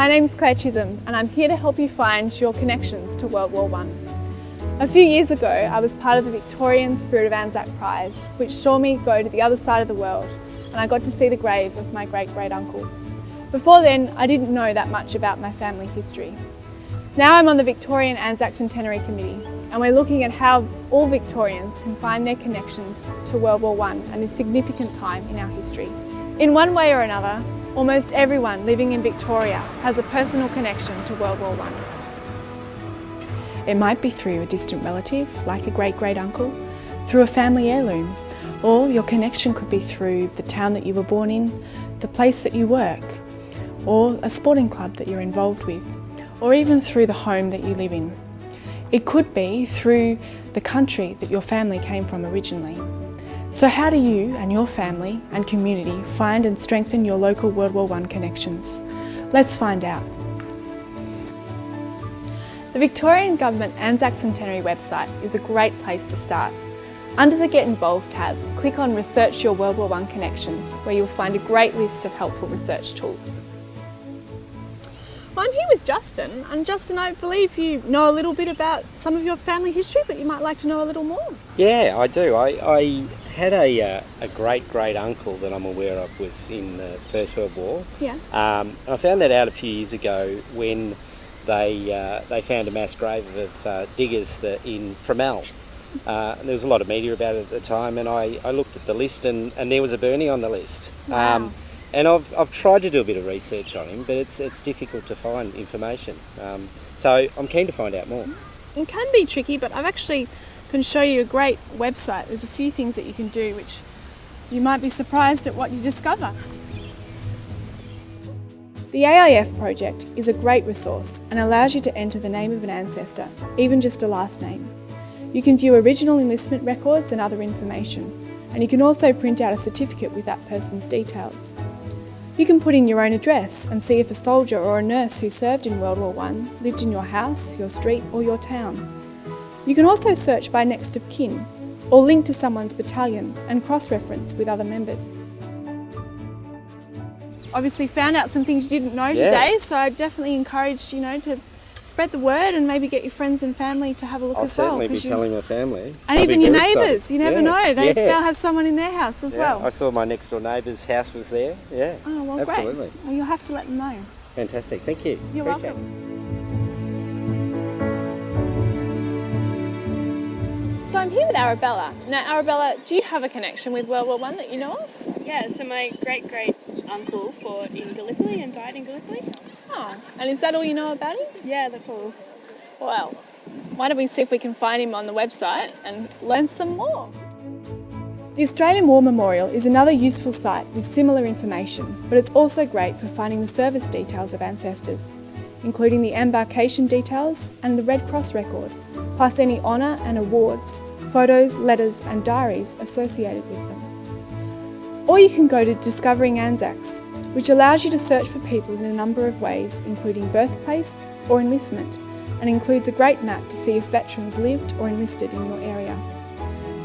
name's Claire Chisholm and I'm here to help you find your connections to World War I. A few years ago I was part of the Victorian Spirit of Anzac Prize, which saw me go to the other side of the world, and I got to see the grave of my great-great-uncle. Before then I didn't know that much about my family history. Now I'm on the Victorian Anzac Centenary Committee, and we're looking at how all Victorians can find their connections to World War I and this significant time in our history. In one way or another, almost everyone living in Victoria has a personal connection to World War I. It might be through a distant relative, like a great-great-uncle, through a family heirloom, or your connection could be through the town that you were born in, the place that you work, or a sporting club that you're involved with, or even through the home that you live in. It could be through the country that your family came from originally. So how do you and your family and community find and strengthen your local World War I connections? Let's find out. The Victorian Government Anzac Centenary website is a great place to start. Under the Get Involved tab, click on Research Your World War I Connections, where you'll find a great list of helpful research tools. Well, I'm here with Justin, and Justin, I believe you know a little bit about some of your family history, but you might like to know a little more. Yeah, I do. I had a great-great-uncle that I'm aware of was in the First World War. Yeah. I found that out a few years ago when they found a mass grave of diggers in Fromell. There was a lot of media about it at the time, and I looked at the list and there was a Burney on the list. Wow. And I've tried to do a bit of research on him, but it's difficult to find information. So I'm keen to find out more. It can be tricky, but I've actually can show you a great website. There's a few things that you can do which you might be surprised at what you discover. The AIF project is a great resource and allows you to enter the name of an ancestor, even just a last name. You can view original enlistment records and other information, and you can also print out a certificate with that person's details. You can put in your own address and see if a soldier or a nurse who served in World War I lived in your house, your street or your town. You can also search by next of kin or link to someone's battalion and cross-reference with other members. Obviously found out some things you didn't know today, so I definitely encourage to spread the word and maybe get your friends and family to have a look as well. I'll certainly be telling my family. And even your neighbours, you never know, they'll have someone in their house as well. I saw my next door neighbour's house was there, yeah. Oh, well, absolutely. Great. Well, you'll have to let them know. Fantastic, thank you. You're Appreciate welcome. it. So I'm here with Arabella. Now Arabella, do you have a connection with World War I that you know of? Yeah, so my great-great-uncle fought in Gallipoli and died in Gallipoli. Oh, and is that all you know about him? Yeah, that's all. Well, why don't we see if we can find him on the website and learn some more? The Australian War Memorial is another useful site with similar information, but it's also great for finding the service details of ancestors, including the embarkation details and the Red Cross record, plus any honour and awards, photos, letters and diaries associated with them. Or you can go to Discovering Anzacs, which allows you to search for people in a number of ways, including birthplace or enlistment, and includes a great map to see if veterans lived or enlisted in your area.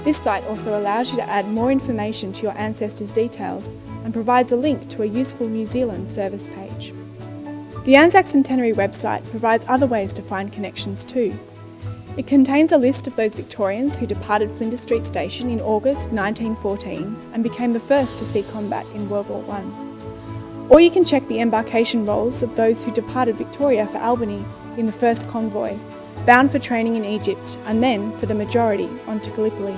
This site also allows you to add more information to your ancestors' details and provides a link to a useful New Zealand service page. The Anzac Centenary website provides other ways to find connections too. It contains a list of those Victorians who departed Flinders Street Station in August 1914 and became the first to see combat in World War I. Or you can check the embarkation rolls of those who departed Victoria for Albany in the first convoy, bound for training in Egypt and then, for the majority, onto Gallipoli.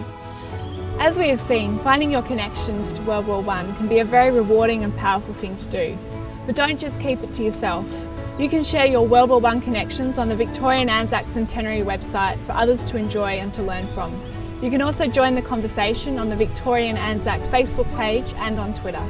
As we have seen, finding your connections to World War I can be a very rewarding and powerful thing to do. But don't just keep it to yourself. You can share your World War I connections on the Victorian Anzac Centenary website for others to enjoy and to learn from. You can also join the conversation on the Victorian Anzac Facebook page and on Twitter.